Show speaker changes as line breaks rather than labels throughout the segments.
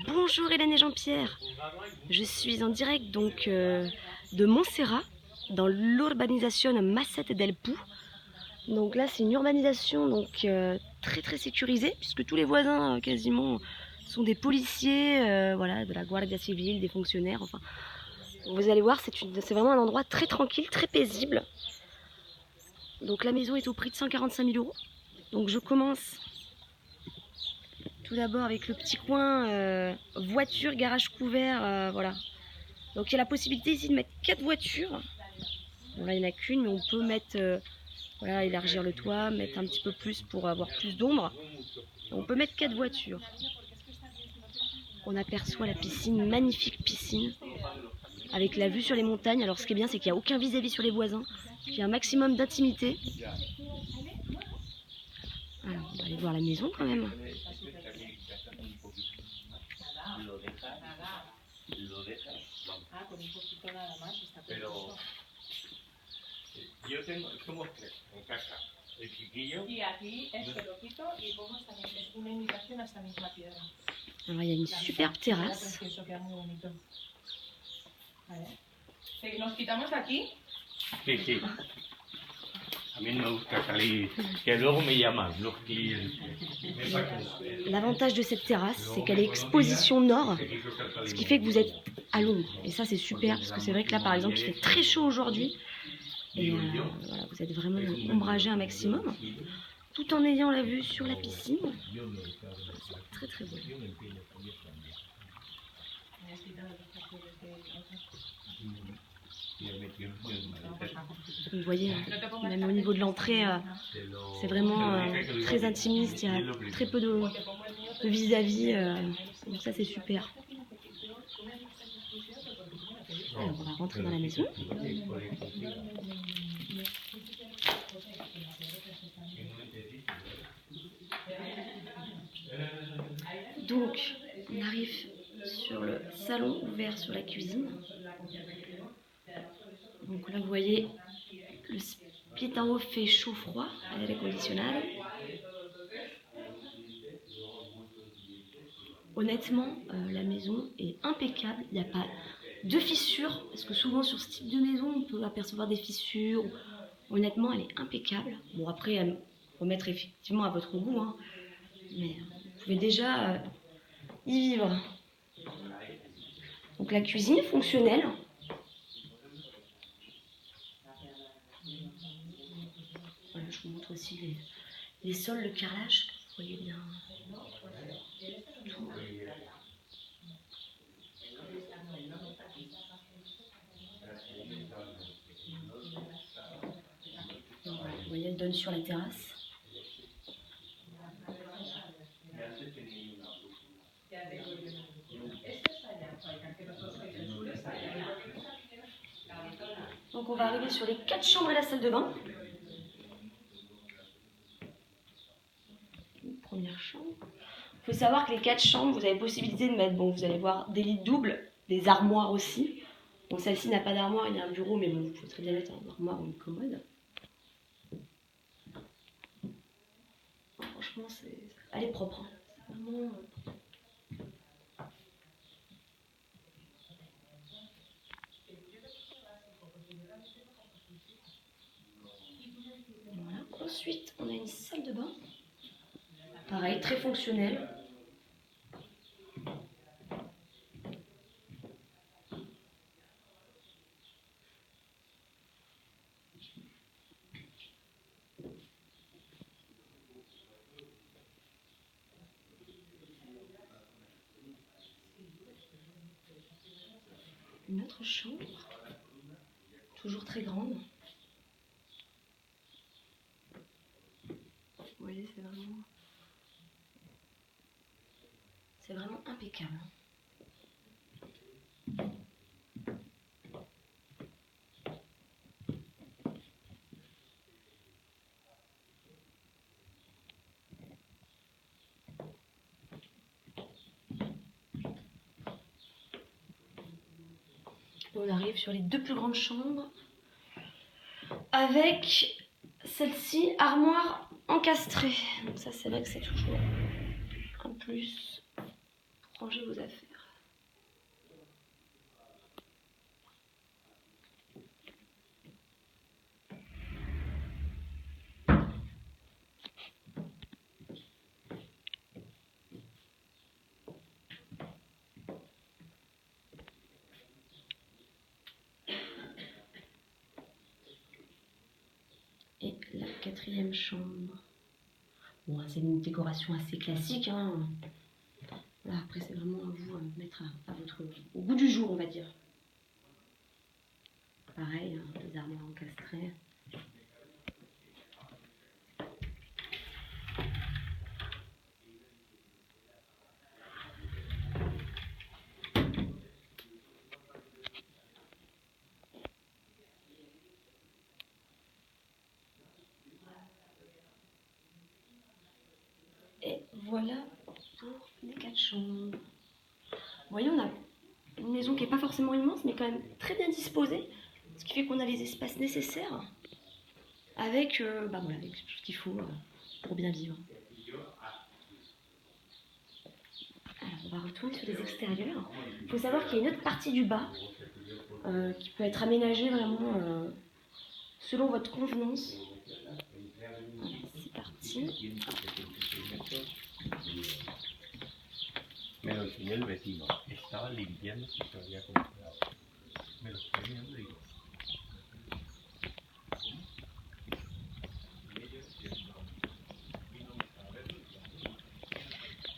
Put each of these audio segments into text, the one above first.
Bonjour Hélène et Jean-Pierre, je suis en direct donc de Montserrat, dans l'urbanisation Masset del Pou. Donc là c'est une urbanisation donc très sécurisée puisque tous les voisins quasiment sont des policiers, voilà, de la Guardia Civile, des fonctionnaires, enfin. Vous allez voir, c'est vraiment un endroit très tranquille, très paisible. Donc la maison est au prix de 145 000 €. Donc je commence tout d'abord avec le petit coin voiture, garage couvert, voilà. Donc il y a la possibilité ici de mettre 4 voitures. Bon, là il n'y en a qu'une, mais on peut mettre, voilà, élargir le toit, mettre un petit peu plus pour avoir plus d'ombre. On peut mettre 4 voitures. On aperçoit la piscine, magnifique piscine, avec la vue sur les montagnes. Alors ce qui est bien, c'est qu'il n'y a aucun vis-à-vis sur les voisins, qu'il y a un maximum d'intimité. Alors on va aller voir la maison quand même.
Yo tengo, somos tres en casa. El chiquillo.
Y aquí esto lo quito y pongo una imitación a esta misma piedra.
Alors il y a une superbe terrasse.
Nos quitamos de aquí.
Sí, sí. A mí no me gusta salir, que luego me llaman los clientes.
L'avantage de cette terrasse, c'est qu'elle est exposition nord, ce qui fait que vous êtes à l'ombre. Et ça c'est super, parce que c'est vrai que là par exemple il fait très chaud aujourd'hui. Et voilà, vous êtes vraiment ombragé un maximum, tout en ayant la vue sur la piscine. C'est très beau. Vous voyez, même au niveau de l'entrée, c'est vraiment très intimiste, il y a très peu de vis-à-vis, donc ça c'est super. Alors on va rentrer dans la maison. Donc on arrive sur le salon ouvert sur la cuisine. Donc là vous voyez le split en haut fait chaud-froid à l'air conditionnel. Honnêtement, la maison est impeccable, il n'y a pas de fissures, parce que souvent sur ce type de maison on peut apercevoir des fissures. Honnêtement elle est impeccable. Bon après il faut mettre effectivement à votre goût, hein. Mais vous pouvez déjà y vivre. Donc la cuisine est fonctionnelle. Voilà, je vous montre aussi les sols, le carrelage, vous voyez bien tout. Donc, voilà, vous voyez, elle donne sur la terrasse. Donc on va arriver sur les 4 chambres et la salle de bain. Première chambre. Il faut savoir que les 4 chambres, vous avez possibilité de mettre, bon, vous allez voir, des lits doubles, des armoires aussi. Bon, celle-ci n'a pas d'armoire, il y a un bureau, mais bon, vous pouvez très bien mettre une armoire ou une commode. Franchement, elle est propre, hein. C'est vraiment... Voilà. Ensuite, on a une salle de bain. Pareil, très fonctionnelle. Une autre chambre, toujours très grande. Vous voyez, c'est vraiment impeccable. On arrive sur les 2 plus grandes chambres avec celle-ci, armoire encastrée. Donc ça c'est vrai que c'est toujours un plus pour ranger vos affaires. Et la quatrième chambre. Bon, c'est une décoration assez classique, hein. Là, après, c'est vraiment à vous de mettre au goût du jour, on va dire. Pareil, hein, les armoires encastrées. Et voilà pour les 4 chambres. Vous voyez, on a une maison qui n'est pas forcément immense, mais quand même très bien disposée. Ce qui fait qu'on a les espaces nécessaires avec, voilà, avec tout ce qu'il faut pour bien vivre. Alors, on va retourner sur les extérieurs. Il faut savoir qu'il y a une autre partie du bas qui peut être aménagée vraiment selon votre convenance. Voilà, c'est parti.
Me lo enseñó el vecino. Estaba limpiando y se había comprado. Me lo estoy viendo y digo,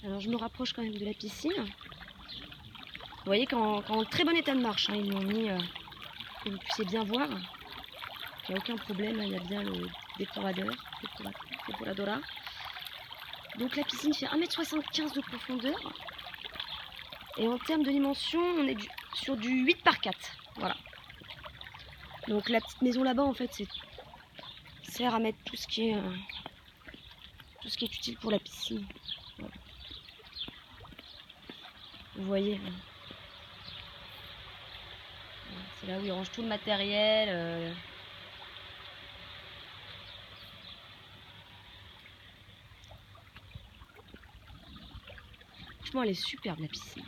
alors je me rapproche quand même de la piscine. Vous voyez qu'en très bon état de marche, hein, ils l'ont mis, que vous puissiez bien voir. Il n'y a aucun problème, il y a bien le depuradora. Donc la piscine fait 1,75 m de profondeur. Et en termes de dimension, on est sur du 8 par 4. Voilà. Donc la petite maison là-bas, en fait, sert à mettre tout ce qui est utile pour la piscine. Voilà. Vous voyez. C'est là où ils rangent tout le matériel. Franchement, elle est superbe, la piscine.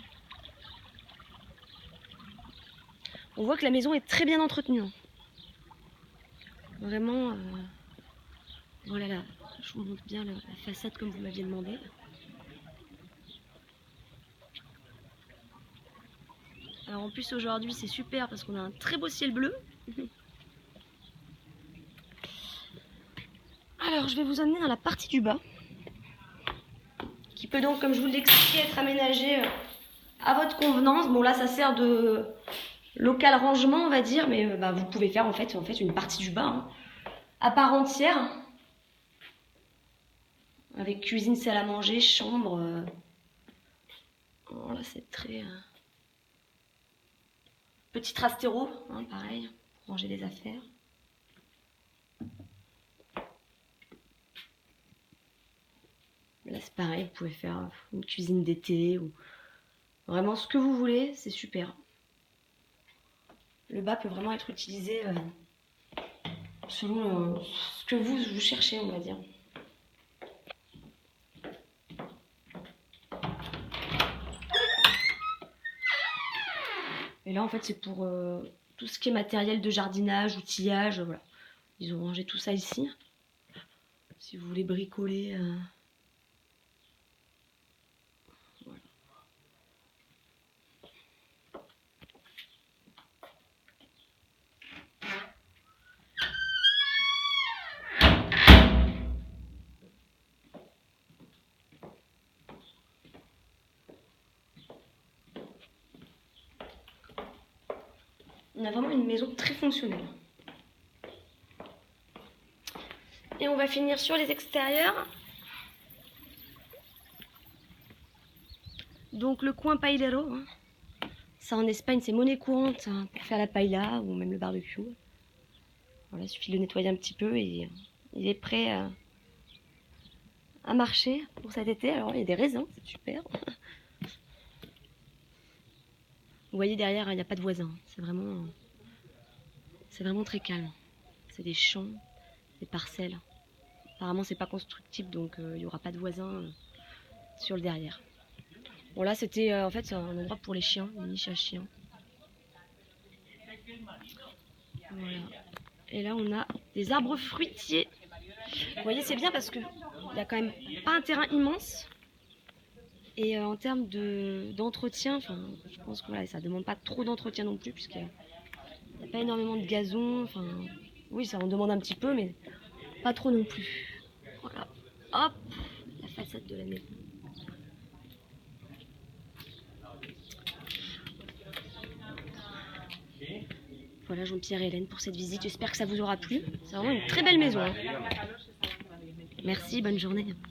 On voit que la maison est très bien entretenue. Vraiment, voilà, là, je vous montre bien la façade comme vous m'aviez demandé. Alors en plus aujourd'hui c'est super parce qu'on a un très beau ciel bleu. Alors je vais vous amener dans la partie du bas, qui peut donc, comme je vous l'ai expliqué, être aménagée à votre convenance. Bon là ça sert de local rangement on va dire, mais vous pouvez faire en fait une partie du bas hein, à part entière, avec cuisine, salle à manger, chambre. Voilà, c'est très petit trastero, hein, pareil, pour ranger les affaires. Là c'est pareil, vous pouvez faire une cuisine d'été ou vraiment ce que vous voulez, c'est super. Le bas peut vraiment être utilisé selon ce que vous cherchez, on va dire. Et là en fait c'est pour tout ce qui est matériel de jardinage, outillage, voilà. Ils ont rangé tout ça ici. Si vous voulez bricoler. Voilà. On a vraiment une maison très fonctionnelle. Et on va finir sur les extérieurs. Donc le coin paillero, hein. Ça en Espagne c'est monnaie courante hein, pour faire la paella ou même le barbecue. Voilà, il suffit de le nettoyer un petit peu et il est prêt à marcher pour cet été. Alors il y a des raisins, c'est super. Vous voyez derrière, il n'y a pas de voisins. C'est vraiment très calme. C'est des champs, des parcelles. Apparemment, c'est pas constructible, donc il n'y aura pas de voisins sur le derrière. Bon là c'était en fait c'est un endroit pour les chiens, une niche à chiens. Voilà. Et là on a des arbres fruitiers. Vous voyez c'est bien parce que il y a quand même pas un terrain immense. Et en termes d'entretien, enfin je pense que voilà, ça demande pas trop d'entretien non plus puisqu'il n'y a pas énormément de gazon. Enfin oui ça en demande un petit peu mais pas trop non plus. Voilà. Hop, la façade de la maison. Voilà Jean-Pierre et Hélène pour cette visite, j'espère que ça vous aura plu. C'est vraiment une très belle maison. Hein. Merci, bonne journée.